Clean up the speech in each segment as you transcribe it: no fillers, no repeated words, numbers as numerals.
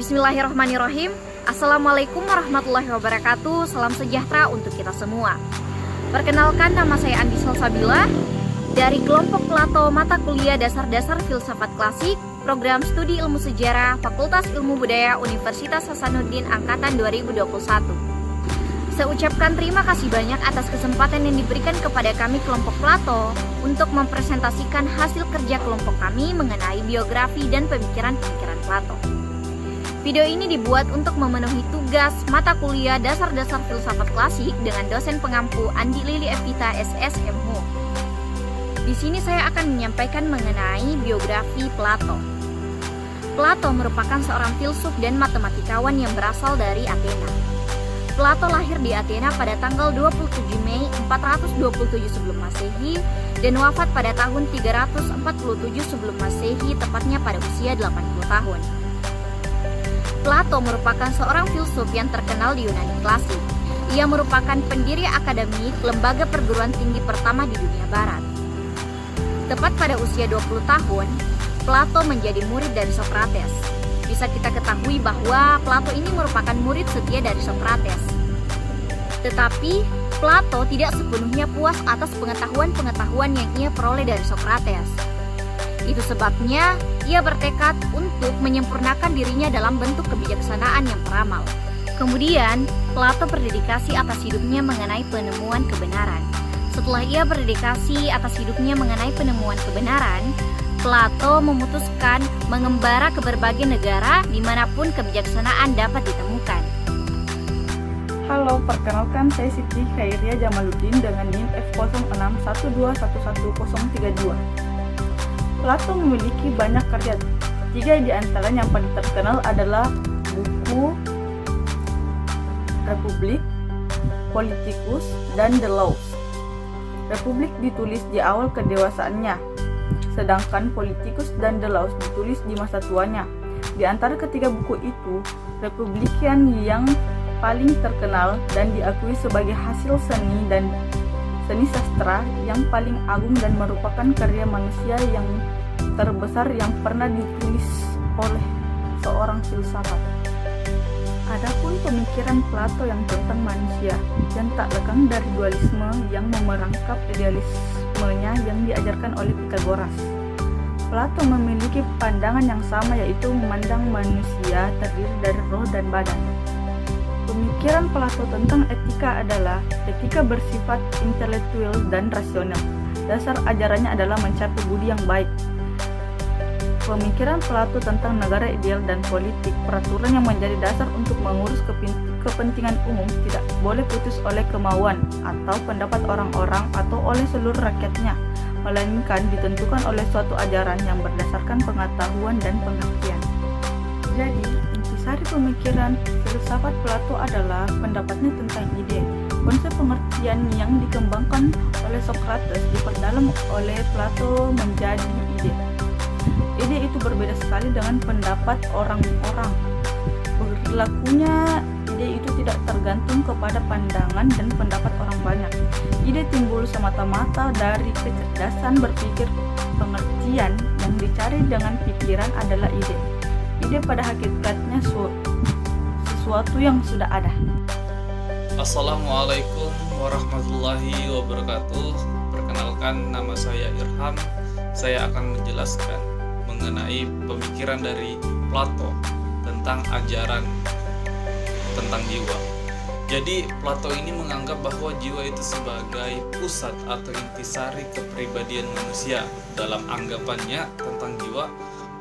Bismillahirrahmanirrahim. Assalamualaikum warahmatullahi wabarakatuh. Salam sejahtera untuk kita semua. Perkenalkan, nama saya Andi Salsabila dari kelompok Plato Mata Kuliah Dasar-Dasar Filsafat Klasik, Program Studi Ilmu Sejarah, Fakultas Ilmu Budaya Universitas Hasanuddin Angkatan 2021. Saya ucapkan terima kasih banyak atas kesempatan yang diberikan kepada kami kelompok Plato untuk mempresentasikan hasil kerja kelompok kami mengenai biografi dan pemikiran-pemikiran Plato. Video ini dibuat untuk memenuhi tugas mata kuliah Dasar-Dasar Filsafat Klasik dengan dosen pengampu Andi Lili Evita SSMU. Di sini saya akan menyampaikan mengenai biografi Plato. Plato merupakan seorang filsuf dan matematikawan yang berasal dari Athena. Plato lahir di Athena pada tanggal 27 Mei 427 sebelum Masehi dan wafat pada tahun 347 sebelum Masehi, tepatnya pada usia 80 tahun. Plato merupakan seorang filsuf yang terkenal di Yunani klasik. Ia merupakan pendiri akademik lembaga perguruan tinggi pertama di dunia barat. Tepat pada usia 20 tahun, Plato menjadi murid dari Socrates. Bisa kita ketahui bahwa Plato ini merupakan murid setia dari Socrates. Tetapi, Plato tidak sepenuhnya puas atas pengetahuan-pengetahuan yang ia peroleh dari Socrates. Itu sebabnya ia bertekad untuk menyempurnakan dirinya dalam bentuk kebijaksanaan yang teramal. Kemudian, Plato berdedikasi atas hidupnya mengenai penemuan kebenaran. Setelah ia berdedikasi atas hidupnya mengenai penemuan kebenaran, Plato memutuskan mengembara ke berbagai negara dimanapun kebijaksanaan dapat ditemukan. Halo, perkenalkan saya Siti Khairia Jamaluddin dengan NIM F0612111032. Plato memiliki banyak karya. 3 di antaranya yang paling terkenal adalah buku Republik, Politicus, dan The Laws. Republik ditulis di awal kedewasaannya, sedangkan Politicus dan The Laws ditulis di masa tuanya. Di antara ketiga buku itu, Republikan yang paling terkenal dan diakui sebagai hasil seni sastra yang paling agung dan merupakan karya manusia yang terbesar yang pernah ditulis oleh seorang filsafat. Adapun pemikiran Plato yang tentang manusia yang tak lekang dari dualisme yang memerangkap idealismenya yang diajarkan oleh Pythagoras. Plato memiliki pandangan yang sama, yaitu memandang manusia terdiri dari roh dan badan. Pemikiran Plato tentang etika adalah etika bersifat intelektual dan rasional. Dasar ajarannya adalah mencapai budi yang baik. Pemikiran Plato tentang negara ideal dan politik, peraturan yang menjadi dasar untuk mengurus kepentingan umum tidak boleh putus oleh kemauan atau pendapat orang-orang atau oleh seluruh rakyatnya, melainkan ditentukan oleh suatu ajaran yang berdasarkan pengetahuan dan pengertian. Jadi, intisari pemikiran filsafat Plato adalah pendapatnya tentang ide. Konsep pengertian yang dikembangkan oleh Socrates diperdalam oleh Plato menjadi ide. Ide itu berbeda sekali dengan pendapat orang-orang. Berlakunya ide itu tidak tergantung kepada pandangan dan pendapat orang banyak. Ide timbul semata-mata dari kecerdasan berpikir. Pengertian yang dicari dengan pikiran adalah ide. Ide pada hakikatnya sesuatu yang sudah ada. Assalamualaikum warahmatullahi wabarakatuh. Perkenalkan, nama saya Irham. Saya akan menjelaskan mengenai pemikiran dari Plato tentang ajaran tentang jiwa. Jadi Plato ini menganggap bahwa jiwa itu sebagai pusat atau intisari kepribadian manusia. Dalam anggapannya tentang jiwa,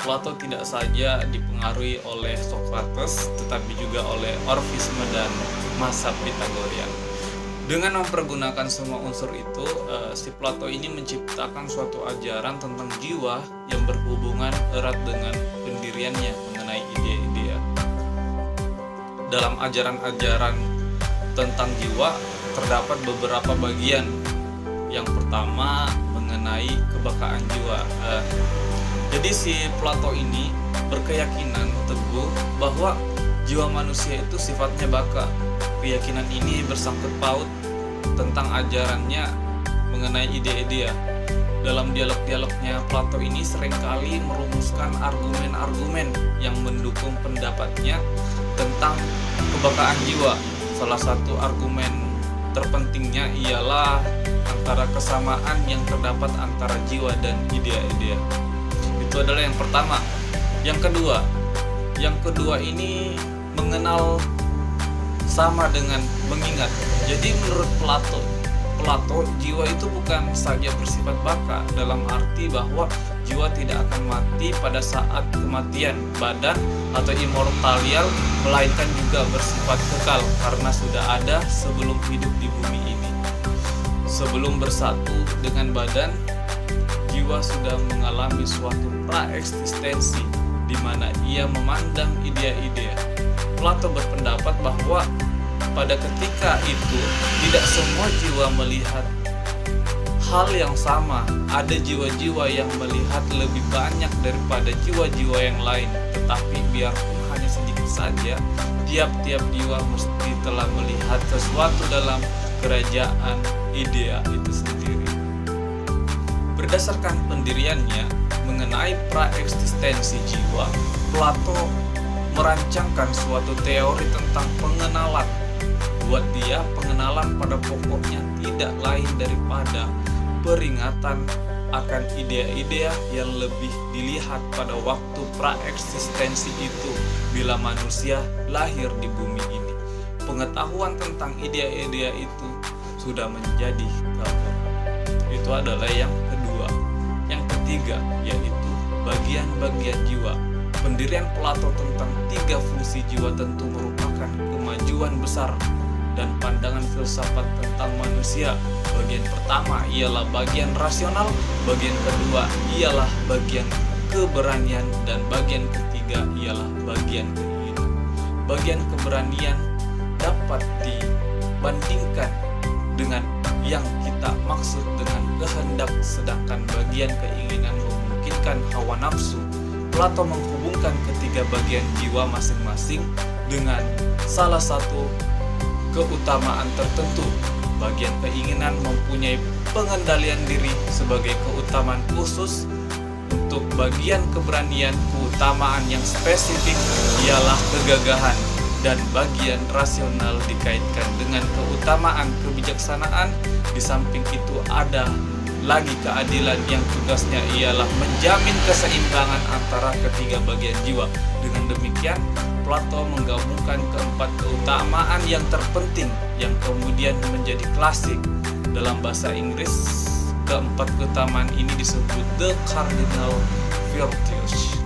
Plato tidak saja dipengaruhi oleh Socrates, tetapi juga oleh Orfisme dan mazhab Pythagorean. Dengan mempergunakan semua unsur itu, si Plato ini menciptakan suatu ajaran tentang jiwa yang berhubungan erat dengan pendiriannya mengenai ide-ide. Dalam ajaran-ajaran tentang jiwa terdapat beberapa bagian. Yang pertama mengenai kebakaan jiwa. Jadi si Plato ini berkeyakinan teguh bahwa jiwa manusia itu sifatnya baka. Keyakinan ini bersangkut paut tentang ajarannya mengenai ide-ide. dalam dialog-dialognya Plato ini seringkali merumuskan argumen-argumen yang mendukung pendapatnya tentang kebakaan jiwa. Salah satu argumen terpentingnya ialah antara kesamaan yang terdapat antara jiwa dan idea-idea. Itu adalah yang pertama. Yang kedua ini mengenal sama dengan mengingat. Jadi menurut Plato, jiwa itu bukan saja bersifat baka, dalam arti bahwa jiwa tidak akan mati pada saat kematian badan atau immortalial, melainkan juga bersifat kekal karena sudah ada sebelum hidup di bumi ini. Sebelum bersatu dengan badan, jiwa sudah mengalami suatu praeksistensi di mana ia memandang idea-idea. Plato berpendapat bahwa pada ketika itu tidak semua jiwa melihat hal yang sama. Ada jiwa-jiwa yang melihat lebih banyak daripada jiwa-jiwa yang lain. Tetapi biarpun hanya sedikit saja, tiap-tiap jiwa mesti telah melihat sesuatu dalam kerajaan idea itu sendiri. Berdasarkan pendiriannya mengenai praeksistensi jiwa, Plato merancangkan suatu teori tentang pengenalan. Buat dia, pengenalan pada pokoknya tidak lain daripada peringatan akan idea-idea yang lebih dilihat pada waktu praeksistensi itu bila manusia lahir di bumi ini. Pengetahuan tentang idea-idea itu sudah menjadi kabar. Itu adalah yang kedua. Yang ketiga yaitu bagian-bagian jiwa. Pendirian Plato tentang 3 fungsi jiwa tentu merupakan kemajuan besar dan pandangan filsafat tentang manusia. Bagian pertama ialah bagian rasional, bagian kedua ialah bagian keberanian, dan bagian ketiga ialah bagian keinginan. Bagian keberanian dapat dibandingkan dengan yang kita maksud dengan kehendak, sedangkan bagian keinginan memungkinkan hawa nafsu. Plato menghubungkan ketiga bagian jiwa masing-masing dengan salah satu keutamaan tertentu. Bagian keinginan mempunyai pengendalian diri sebagai keutamaan khusus. Untuk bagian keberanian, keutamaan yang spesifik ialah kegagahan, dan bagian rasional dikaitkan dengan keutamaan kebijaksanaan. Di samping itu ada lagi keadilan yang tugasnya ialah menjamin keseimbangan antara ketiga bagian jiwa. Dengan demikian, Plato menggabungkan keempat keutamaan yang terpenting yang kemudian menjadi klasik. Dalam bahasa Inggris, keempat keutamaan ini disebut the cardinal virtues.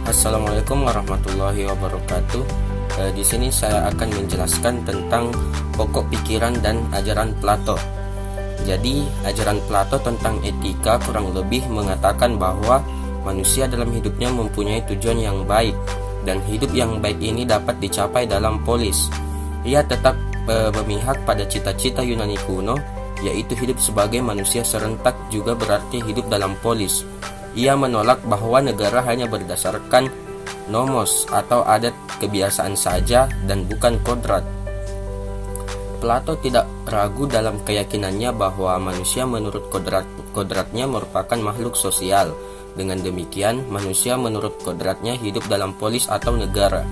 Assalamualaikum warahmatullahi wabarakatuh. Di sini saya akan menjelaskan tentang pokok pikiran dan ajaran Plato. Jadi, ajaran Plato tentang etika kurang lebih mengatakan bahwa manusia dalam hidupnya mempunyai tujuan yang baik, dan hidup yang baik ini dapat dicapai dalam polis. Ia tetap memihak pada cita-cita Yunani kuno, yaitu hidup sebagai manusia serentak juga berarti hidup dalam polis. Ia menolak bahwa negara hanya berdasarkan nomos atau adat kebiasaan saja dan bukan kodrat. Plato tidak ragu dalam keyakinannya bahwa manusia menurut kodratnya merupakan makhluk sosial. Dengan demikian, manusia menurut kodratnya hidup dalam polis atau negara.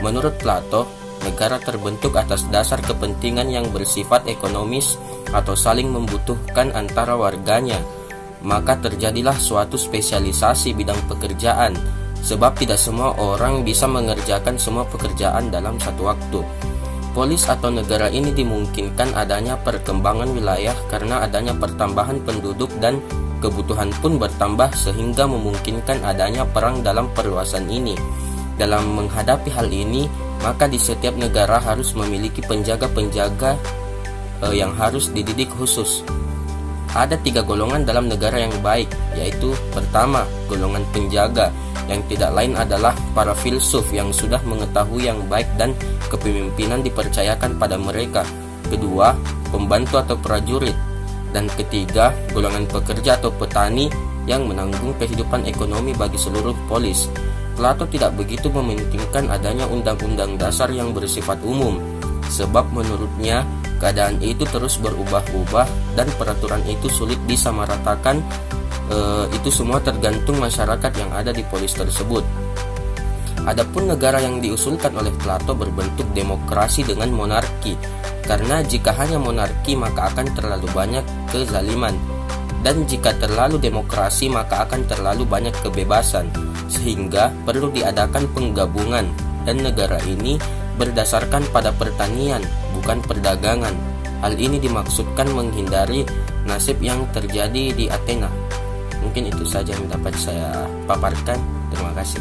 Menurut Plato, negara terbentuk atas dasar kepentingan yang bersifat ekonomis atau saling membutuhkan antara warganya. Maka terjadilah suatu spesialisasi bidang pekerjaan, sebab tidak semua orang bisa mengerjakan semua pekerjaan dalam satu waktu. Polis atau negara ini dimungkinkan adanya perkembangan wilayah karena adanya pertambahan penduduk, dan kebutuhan pun bertambah sehingga memungkinkan adanya perang dalam perluasan ini. Dalam menghadapi hal ini, maka di setiap negara harus memiliki penjaga-penjaga yang harus dididik khusus. Ada 3 golongan dalam negara yang baik, yaitu pertama, golongan penjaga, yang tidak lain adalah para filsuf yang sudah mengetahui yang baik dan kepemimpinan dipercayakan pada mereka. Kedua, pembantu atau prajurit. Dan ketiga, golongan pekerja atau petani yang menanggung kehidupan ekonomi bagi seluruh polis. Plato tidak begitu mementingkan adanya undang-undang dasar yang bersifat umum, sebab menurutnya keadaan itu terus berubah-ubah dan peraturan itu sulit disamaratakan. Itu semua tergantung masyarakat yang ada di polis tersebut. Adapun negara yang diusulkan oleh Plato berbentuk demokrasi dengan monarki, karena jika hanya monarki maka akan terlalu banyak kezaliman, dan jika terlalu demokrasi maka akan terlalu banyak kebebasan, sehingga perlu diadakan penggabungan, dan negara ini berdasarkan pada pertanian, bukan perdagangan. Hal ini dimaksudkan menghindari nasib yang terjadi di Athena. Mungkin itu saja yang dapat saya paparkan. Terima kasih.